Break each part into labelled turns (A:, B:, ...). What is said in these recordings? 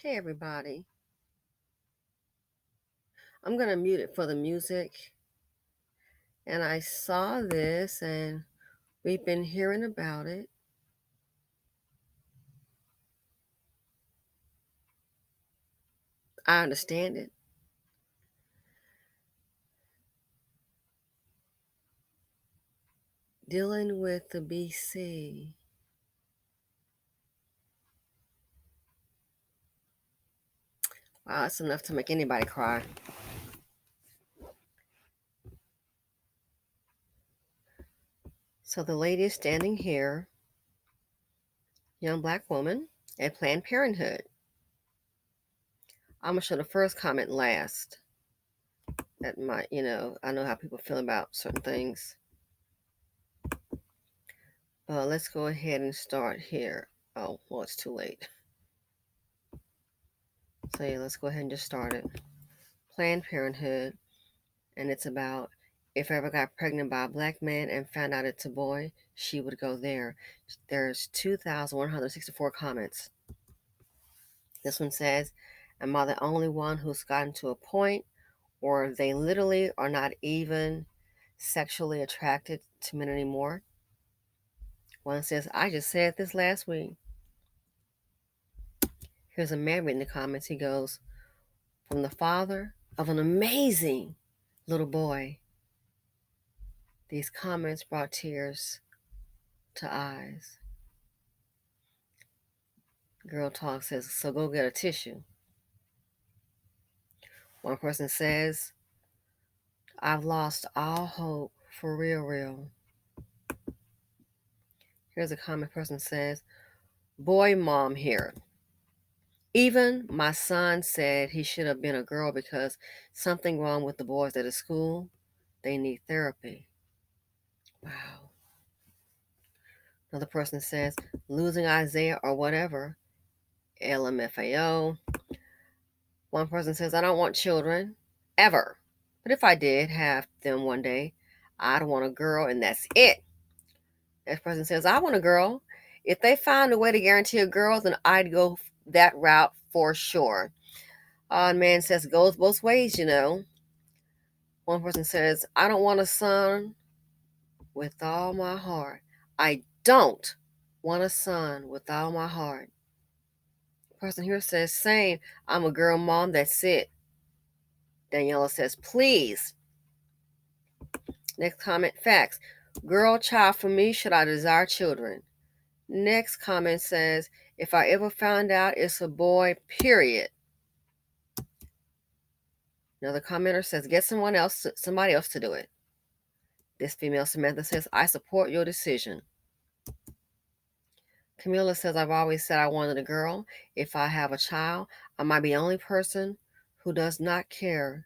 A: Hey everybody. I'm going to mute it for the music. And I saw this and we've been hearing about it. I understand it. Dealing with the BC. Wow, that's enough to make anybody cry. So the lady is standing here, young black woman at Planned Parenthood. I'm going to show the first comment last. That might, I know how people feel about certain things. Let's go ahead and start here. Oh, well, it's too late. So yeah, let's go ahead and just start it. Planned Parenthood, and it's about if I ever got pregnant by a black man and found out it's a boy, she would go there. There's 2,164 comments. This one says, am I the only one who's gotten to a point or they literally are not even sexually attracted to men anymore? One says, I just said this last week. Here's a man reading the comments. He goes, from the father of an amazing little boy. These comments brought tears to eyes. Girl Talk says, so go get a tissue. One person says, I've lost all hope for real. Here's a comment person says, boy mom here. Even my son said he should have been a girl because something wrong with the boys at his school. They need therapy. Wow. Another person says, losing Isaiah or whatever. LMFAO. One person says, I don't want children, ever. But if I did have them one day, I'd want a girl and that's it. Next person says, I want a girl. If they found a way to guarantee a girl, then I'd go that route for sure. Man says, goes both ways, One person says, I don't want a son with all my heart. I don't want a son with all my heart. Person here says, same. I'm a girl mom, that's it. Daniela says, please. Next comment, facts. Girl child for me, should I desire children? Next comment says, if I ever found out it's a boy, period. Another commenter says, get somebody else to do it. This female Samantha says, I support your decision. Camilla says, I've always said I wanted a girl. If I have a child, I might be the only person who does not care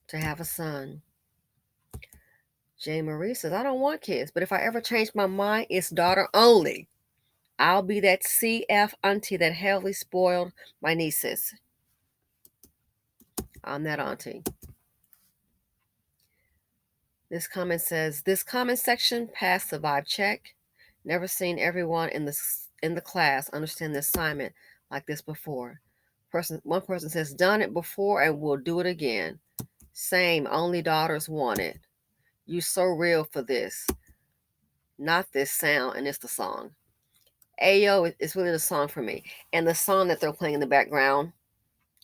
A: to have a son. Jane Marie says, I don't want kids, but if I ever change my mind, it's daughter only. I'll be that CF auntie that heavily spoiled my nieces. I'm that auntie. This comment says, this comment section passed the vibe check. Never seen everyone in the class understand the assignment like this before. One person says, done it before and will do it again. Same, only daughters want it. You so real for this. Not this sound, and it's the song. Ayo, it's really the song for me. And the song that they're playing in the background,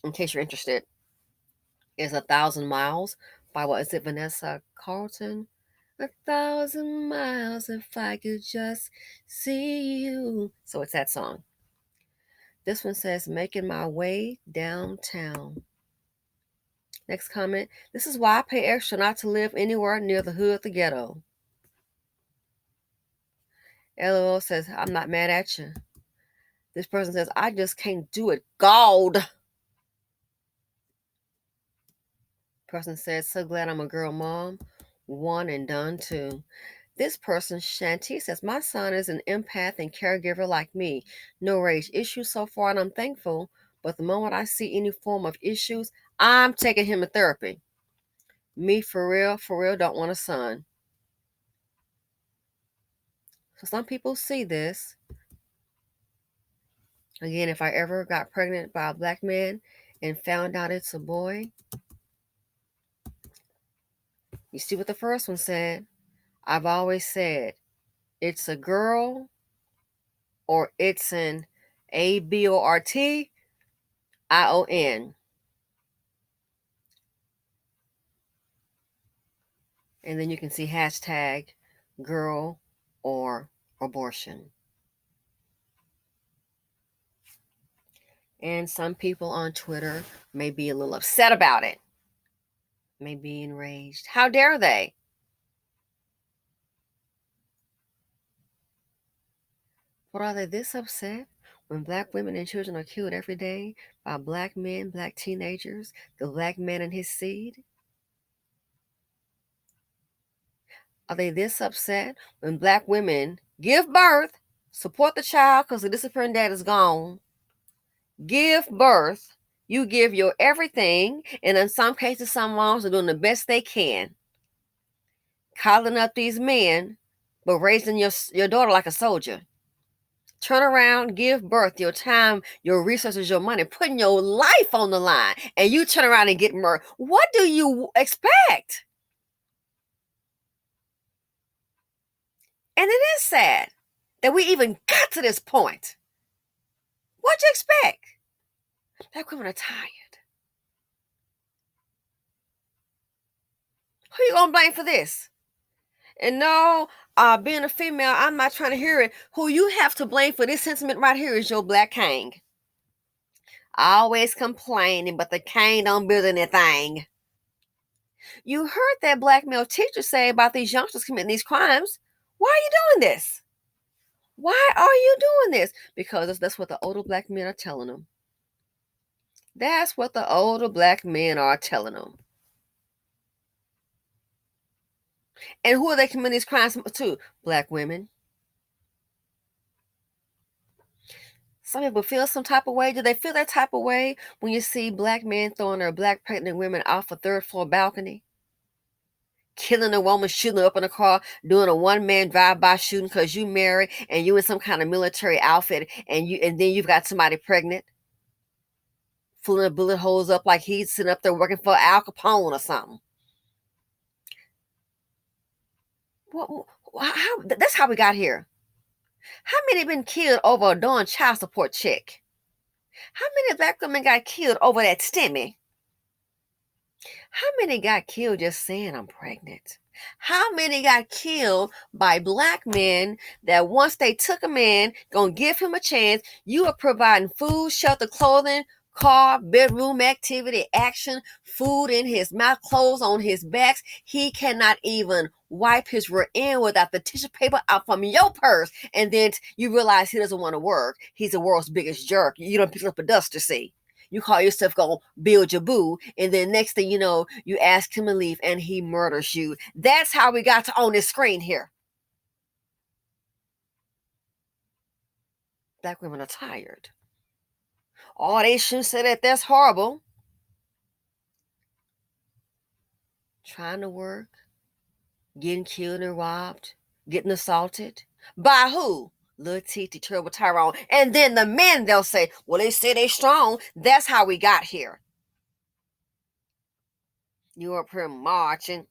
A: in case you're interested, is 1,000 Miles by, what is it, Vanessa Carlton? 1,000 miles if I could just see you. So it's that song. This one says, making my way downtown. Next comment, this is why I pay extra not to live anywhere near the hood, the ghetto. LOL says, I'm not mad at you. This person says, I just can't do it. Gold. Person says, so glad I'm a girl mom. One and done too. This person, Shanti, says, my son is an empath and caregiver like me. No rage issues so far, and I'm thankful. But the moment I see any form of issues, I'm taking him to therapy. Me, for real, don't want a son. So some people see this Again, if I ever got pregnant by a black man and found out it's a boy, you see what the first one said? I've always said it's a girl or it's an ABORTION. And then you can see hashtag girl or abortion. And some people on Twitter may be a little upset about it, may be enraged. How dare they? What are they this upset when black women and children are killed every day by black men, black teenagers, the black man and his seed? Are they this upset when black women give birth, support the child because the disciplined dad is gone, give birth, you give your everything, and in some cases, some moms are doing the best they can, coddling up these men, but raising your daughter like a soldier. Turn around, give birth, your time, your resources, your money, putting your life on the line, and you turn around and get murdered. What do you expect? And it is sad that we even got to this point. What'd you expect? Black women are tired. Who you gonna blame for this? And no, being a female, I'm not trying to hear it. Who you have to blame for this sentiment right here is your black king. Always complaining, but the king don't build anything. You heard that black male teacher say about these youngsters committing these crimes. Why are you doing this? Why are you doing this? Because that's what the older black men are telling them. That's what the older black men are telling them. And who are they committing these crimes to? Black women. Some people feel some type of way. Do they feel that type of way when you see black men throwing their black pregnant women off a third floor balcony? Killing a woman, shooting her up in a car, doing a one-man drive-by shooting because you married and you in some kind of military outfit and then you've got somebody pregnant, filling the bullet holes up like he's sitting up there working for Al Capone or something. That's how we got here. How many been killed over a darn child support check? How many black women got killed over that stimmy? How many got killed just saying I'm pregnant? How many got killed by black men that once they took a man, gonna give him a chance, you are providing food, shelter, clothing, car, bedroom activity, action, food in his mouth, clothes on his backs. He cannot even wipe his rear end without the tissue paper out from your purse. And then you realize he doesn't want to work. He's the world's biggest jerk. You don't pick up a dust to see. You call yourself gonna build your boo, and then next thing you know, you ask him to leave and he murders you. That's how we got to on this screen here. Black women are tired. Oh, they shouldn't say that. That's horrible. Trying to work, getting killed and robbed, getting assaulted. By who? Lil Titi, Turbo Tyrone. And then the men, they'll say, well, they say they strong. That's how we got here. You up here marching.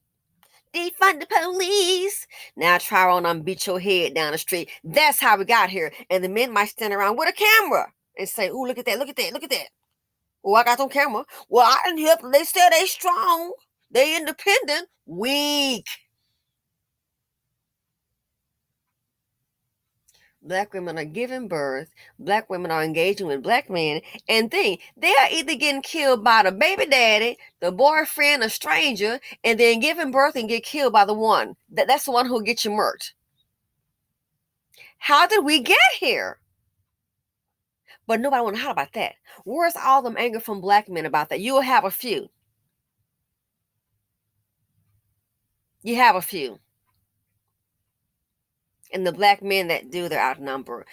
A: Defund the police. Now Tyrone beat your head down the street. That's how we got here. And the men might stand around with a camera and say, ooh, look at that, look at that, look at that. Oh, I got on camera. Well, I didn't help. They said they strong. They independent. Weak. Black women are giving birth. Black women are engaging with black men. And they are either getting killed by the baby daddy, the boyfriend, a stranger, and then giving birth and get killed by the one. That's the one who'll get you murked. How did we get here? But nobody want to holler about that. Where's all them anger from black men about that? You'll have a few. You have a few. And the black men that do, they're outnumbered.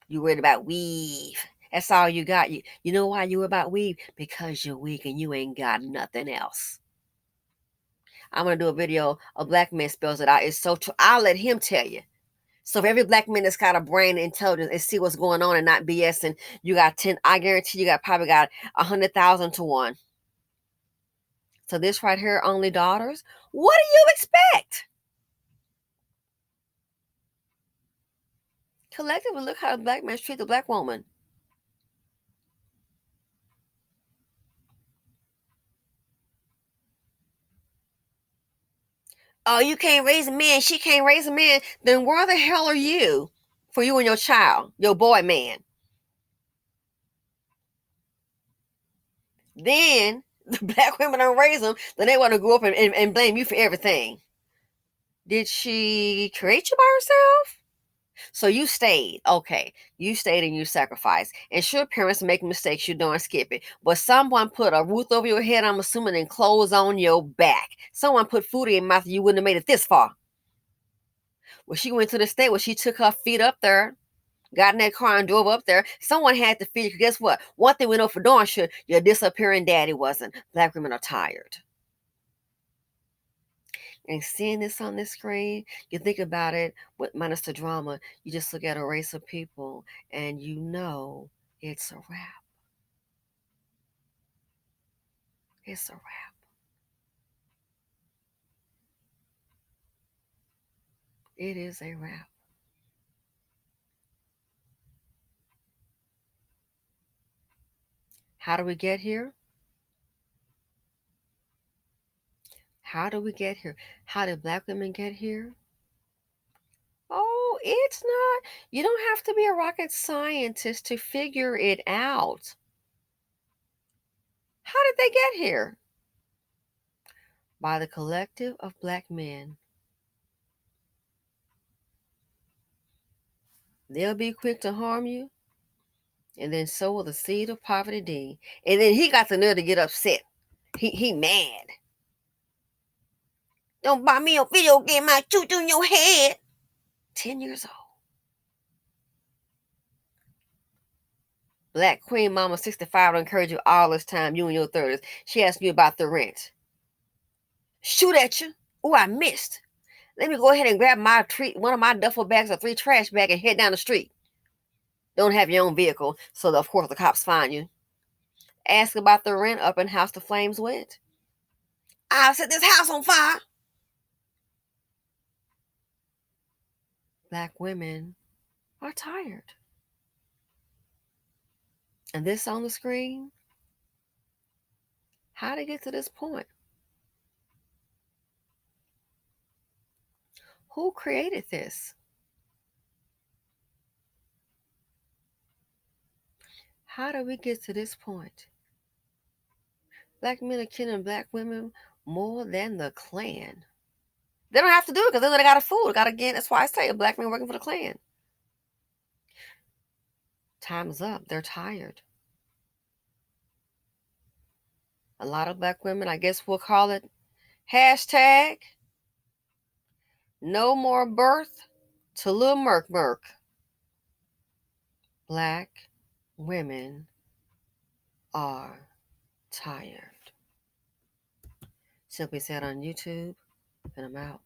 A: You worried about weave. That's all you got. You know why you worry about weave? Because you're weak and you ain't got nothing else. I'm going to do a video. A black man spells it out. It's so true. I'll let him tell you. So if every black man that's got a brain and intelligence and see what's going on and not BS, and you got 10, I guarantee you probably got 100,000 to one. So this right here, only daughters. What do you expect? Collectively, look how the black man treat the black woman. Oh, you can't raise a man. She can't raise a man. Then where the hell are you for you and your child, your boy man? Then the black women don't raise them. Then they want to go up and blame you for everything. Did she create you by herself? So you stayed. Okay. You stayed and you sacrificed. And sure, parents make mistakes. You don't skip it. But someone put a roof over your head, I'm assuming, and clothes on your back. Someone put food in your mouth, you wouldn't have made it this far. Well, she went to the state where she took her feet up there, got in that car and drove up there. Someone had to feed you. Guess what? One thing we know for darn sure, your disappearing daddy wasn't. Black women are tired. And seeing this on this screen, you think about it, with minus the drama, you just look at a race of people and you know it's a wrap. It's a wrap. It is a wrap. How do we get here? How do we get here? How did black women get here? Oh, it's not. You don't have to be a rocket scientist to figure it out. How did they get here? By the collective of black men. They'll be quick to harm you, and then sow will the seed of poverty D. And then he got the nerve to get upset. He mad. Don't buy me a video game, I shoot you in your head. 10 years old. Black Queen Mama 65 will encourage you all this time, you in your 30s. She asked you about the rent. Shoot at you. Oh, I missed. Let me go ahead and grab my one of my duffel bags or 3 trash bags and head down the street. Don't have your own vehicle, so of course the cops find you. Ask about the rent up in house the flames went. I'll set this house on fire. Black women are tired. And this on the screen, how to get to this point? Who created this? How do we get to this point? Black men are killing black women more than the Klan. They don't have to do it because they got a fool. Again, that's why I say black men working for the Klan. Time's up. They're tired. A lot of black women, I guess we'll call it hashtag no more birth to Lil Merk Merk. Black women are tired. Simply said on YouTube, and I'm out.